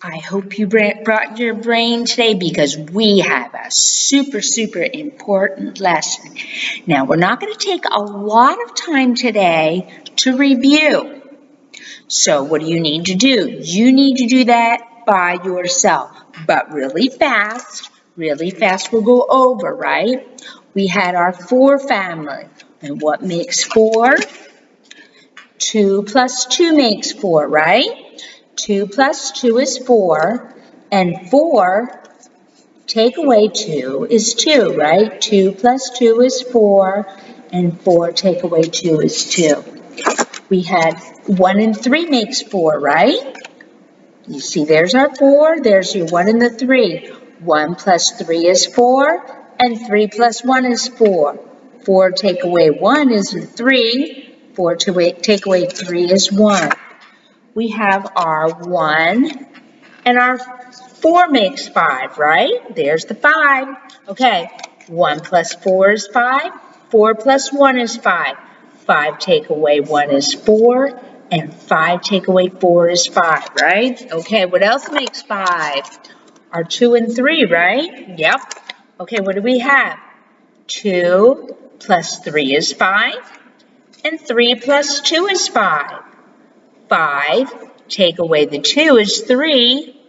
I hope you brought your brain today because we have a super, super important lesson. Now, we're not going to take a lot of time today to review. So what do you need to do? You need to do that by yourself, but really fast we'll go over, right? We had our 4 family, and what makes 4? 2 plus 2 makes 4, right? 2 plus 2 is 4, and 4 take away 2 is 2, right? 2 plus 2 is 4, and 4 take away 2 is 2. We had 1 and 3 makes 4, right? You see, there's our 4, there's your 1 and the 3. 1 plus 3 is 4, and 3 plus 1 is 4. 4 take away 1 is 3. 4 take away 3 is 1. We have our 1 and our 4 makes 5, right? There's the 5. Okay, 1 plus 4 is 5. 4 plus 1 is 5. 5 take away 1 is 4. And 5 take away 4 is 5, right? Okay, what else makes 5? Our 2 and 3, right? Yep. Okay, what do we have? 2 plus 3 is 5. And 3 plus 2 is 5. 5 take away the 2 is 3.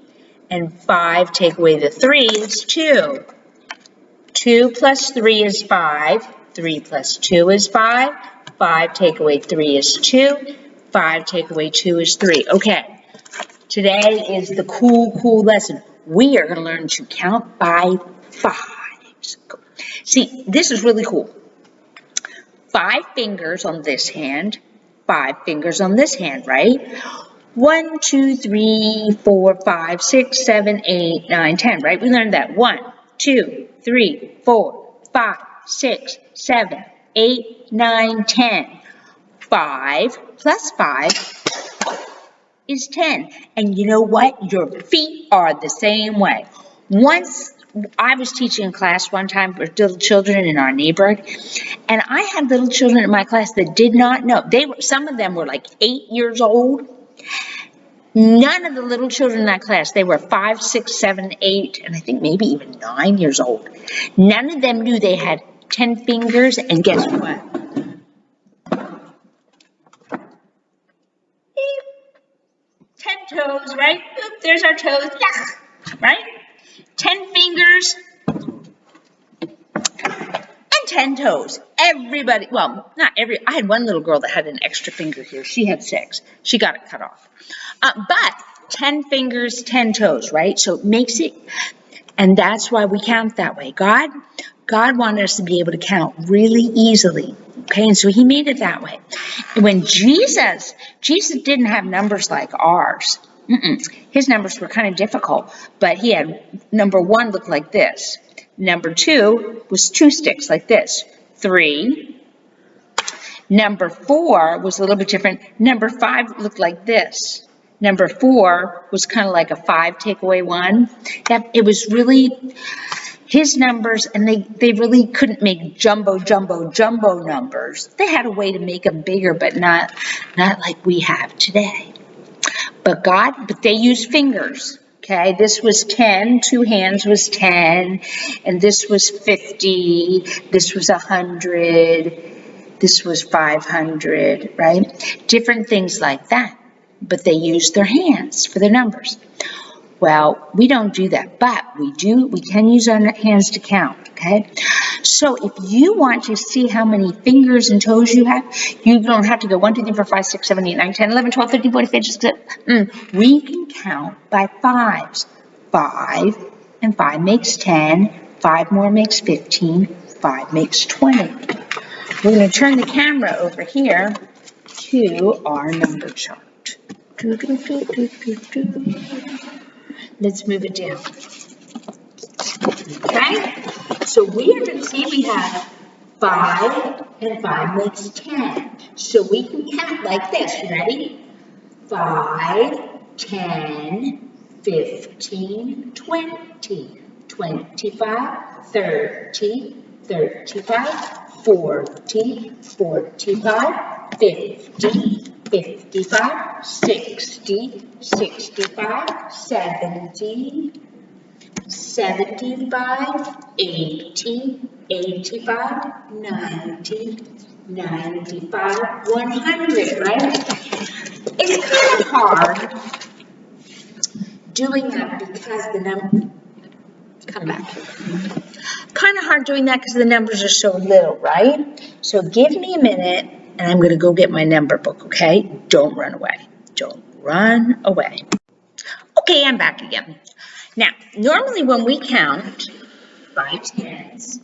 And 5 take away the 3 is 2. 2 plus 3 is 5. 3 plus 2 is 5. 5 take away 3 is 2. 5 take away 2 is 3. Okay, today is the cool lesson. We are going to learn to count by 5s. See, this is really cool. 5 fingers on this hand, 5 fingers on this hand, right? 1, 2, 3, 4, 5, 6, 7, 8, 9, 10, right? We learned that. 1, 2, 3, 4, 5, 6, 7, 8, 9, 10. 5 plus 5 is 10. And you know what? Your feet are the same way. Once I was teaching a class one time for little children in our neighborhood, and I had little children in my class that did not know. Some of them were like 8 years old. None of the little children in that class, they were 5, 6, 7, 8, and I think maybe even 9 years old. None of them knew they had 10 fingers, and guess what? 10 toes, right? Oop, there's our toes, yeah, right? 10 fingers and 10 toes. Everybody, well, not every, I had one little girl that had an extra finger here. She had 6. She got it cut off. But 10 fingers, 10 toes, right? So it makes it, and that's why we count that way. God wanted us to be able to count really easily, okay? And so he made it that way. And when Jesus didn't have numbers like ours. His numbers were kind of difficult, but he had number 1 looked like this. Number 2 was 2 sticks like this. 3. Number 4 was a little bit different. Number 5 looked like this. Number 4 was kind of like a 5 take away 1. It was really his numbers, and they really couldn't make jumbo numbers. They had a way to make them bigger, but not like we have today. But they used fingers. Okay, this was 10, 2 hands was 10, and this was 50, this was 100, this was 500, right? Different things like that. But they used their hands for their numbers. Well, we don't do that, but we can use our hands to count, okay? So if you want to see how many fingers and toes you have, you don't have to go 1, 2, 3, 4, 5, 6, 7, 8, 9, 10, 11, 12, 13, 14, 15, 16. We can count by 5s. 5 and 5 makes 10. 5 more makes 15. 5 makes 20. We're going to turn the camera over here to our number chart. Let's move it down. Okay, so we are going to see we have 5 and 5 makes 10. So we can count like this. Ready? 5, 10, 15, 20, 25, 30, 35, 40, 45, 50, 55, 60, 65, 70, 75, 80, 85, 90, 95, 100, right? It's kind of hard doing that because the number, come back here. Kind of hard doing that because the numbers are so little, right? So give me a minute and I'm going to go get my number book, okay? Don't run away. Don't run away. Okay, I'm back again. Now, normally when we count 5 tens,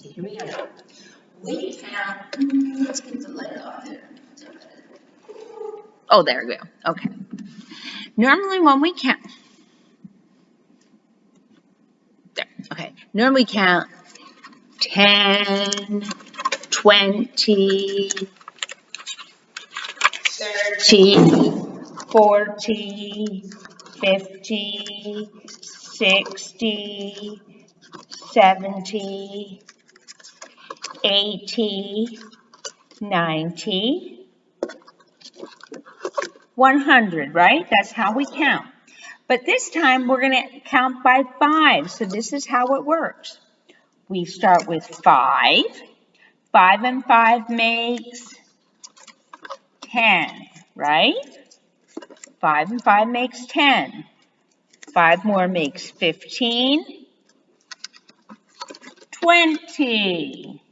here we go. We count, let's get the light off there. Oh, there we go. Okay. Normally when we count, there, okay. Normally we count 10, 20, 30, 40, 50, 60, 70, 80, 90, 100, right? That's how we count. But this time we're going to count by 5. So this is how it works. We start with 5. 5 and 5 makes 10, right? 5 and 5 makes 10. 5 more makes 15. 20.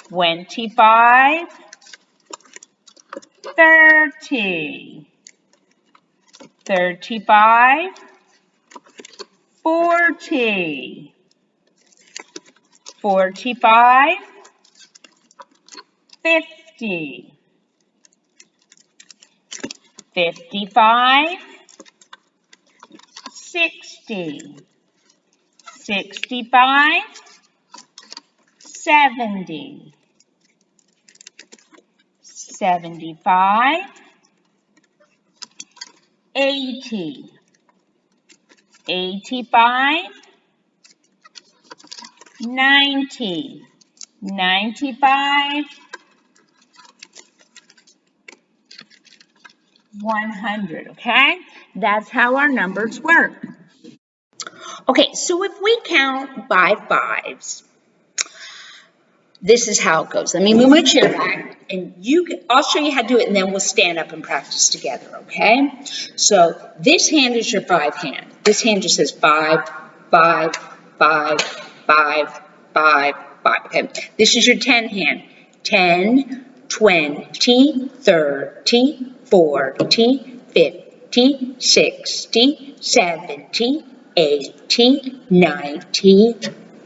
25. 30. 35. 40. 45. 50. 55. 60. 65. 70. 75. 80. 85. 90. 95. 100, okay? That's how our numbers work. Okay, so if we count by 5s, this is how it goes. Let me move my chair back, and I'll show you how to do it, and then we'll stand up and practice together, okay? So this hand is your 5 hand. This hand just says 5, 5, 5, 5, 5, 5, okay? This is your 10 hand. 10, 20, 30, 40, 50, 60, 70, 80, 90,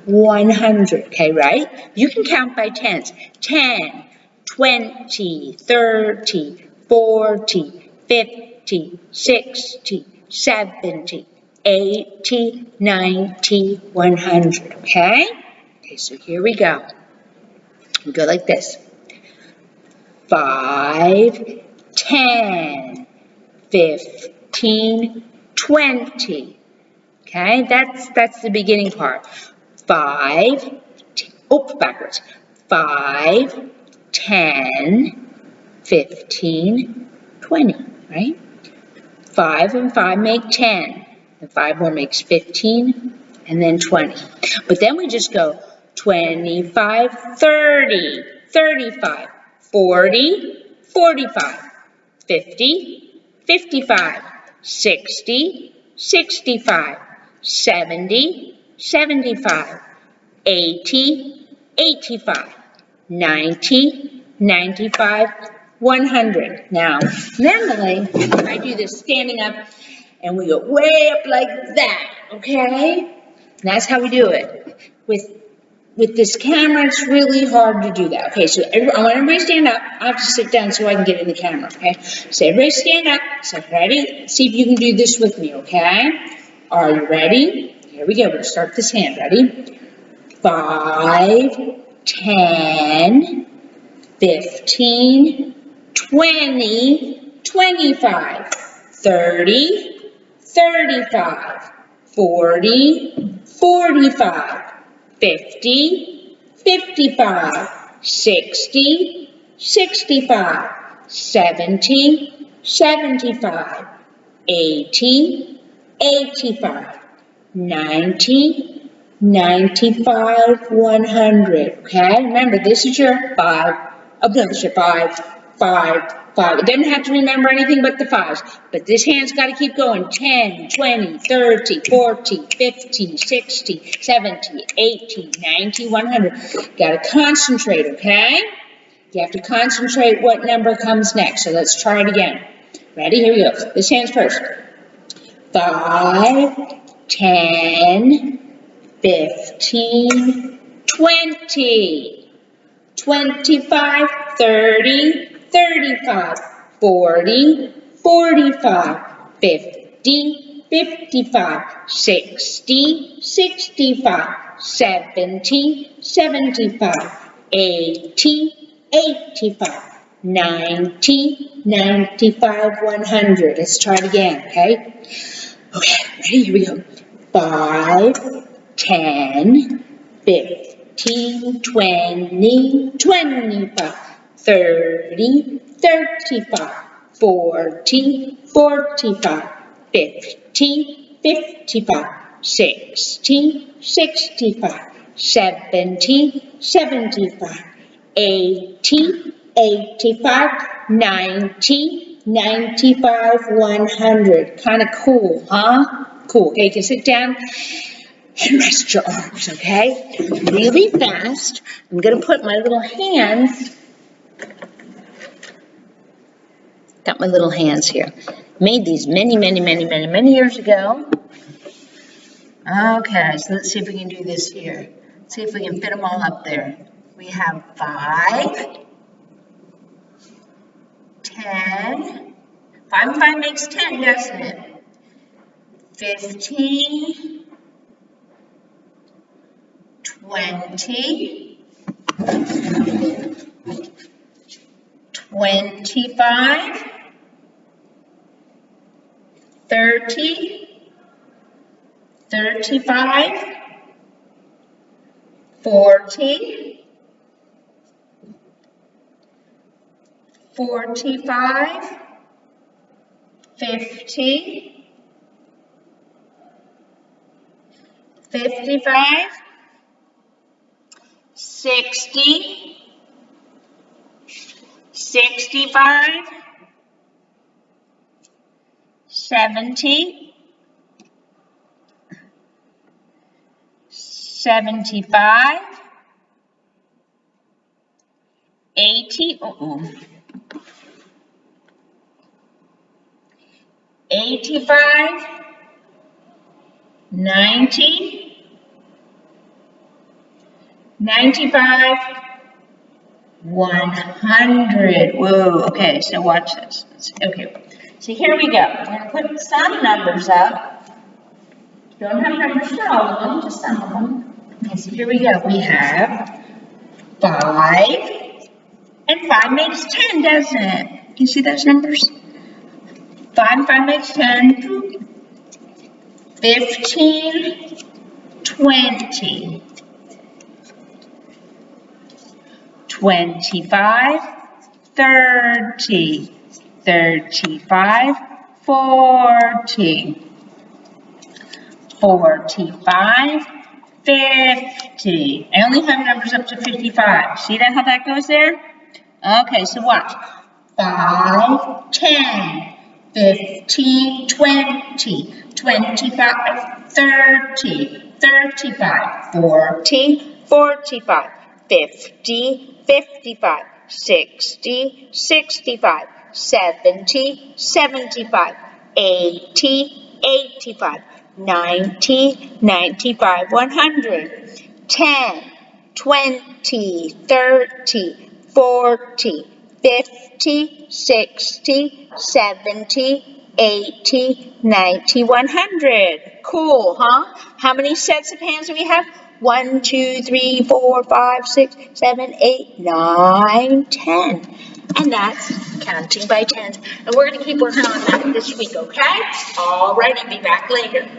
100, okay, right? You can count by 10s. 10, 20, 30, 40, 50, 60, 70, 80, 90, 100, okay? Okay, so here we go. We go like this. 5, 10, 15, 20. Okay, that's the beginning part. 5, backwards. 5, 10, 15, 20, right? 5 and 5 make 10, and 5 more makes 15, and then 20. But then we just go 25, 30, 35, 40, 45, 50, 55, 60, 65, 70, 75, 80, 85, 90, 95, 100. Now, normally, I do this standing up, and we go way up like that, okay? That's how we do it. With this camera, it's really hard to do that. Okay, so I want everybody to stand up. I have to sit down so I can get in the camera, okay? So everybody stand up. So ready? See if you can do this with me, okay? Are you ready? Here we go. We're going to start this hand. Ready? 5, 10, 15, 20, 25, 30, 35, 40, 45, 50, 55, 60, 65, 70, 75, 80, 85, 90, 95, 100. Okay, remember this is your 5. Oh, no, this is your 5, 5, 5. It doesn't have to remember anything but the 5s. But this hand's got to keep going. 10, 20, 30, 40, 50, 60, 70, 80, 90, 100. Got to concentrate, okay? You have to concentrate what number comes next. So let's try it again. Ready? Here we go. This hand's first. 5, 10, 15, 20, 25, 30, 35, 40, 45, 50, 55, 60, 65, 70, 75, 80, 85, 90, 95, 100. Let's try it again, okay? Okay, ready? Here we go. 5, 10, 15, 20, 25, 30, 35, 40, 45, 50, 55, 60, 65, 70, 75, 80, 85, 90, 95, 100. Kind of cool, huh? Cool. Okay, you can sit down and rest your arms, okay? Really fast. I'm going to put my little hands, got my little hands here. Made these many years ago. Okay, so let's see if we can do this here. See if we can fit them all up there. We have 5, 10, 5 and 5 makes 10, doesn't it? 15, 20, 25, 30, 35, 40, 45, 50, 55, 60, 65, 70, 75, 80, 85, 90, 95, 100. Whoa, okay, so watch this. Okay, so here we go. We're going to put some numbers up. Don't have numbers for all of them, just some of them. Okay, so here we go. We have 5, and 5 makes 10, doesn't it? Can you see those numbers? 5 and 5 makes 10. 15, 20, 25, 30, 35, 40, 45, 50. I only have numbers up to 55. See that how that goes there? Okay, so watch. 5, 10, 15, 20, 25, 30, 35, 40, 45, 50, 55, 60, 65, 70, 75, 80, 85, 90, 95, 100, 10, 20, 30, 40, 50, 60, 70, 80, 90, 100. Cool, huh? How many sets of hands do we have? 1, 2, 3, 4, 5, 6, 7, 8, 9, 10. And that's counting by tens. And we're going to keep working on that this week, okay? All righty, be back later.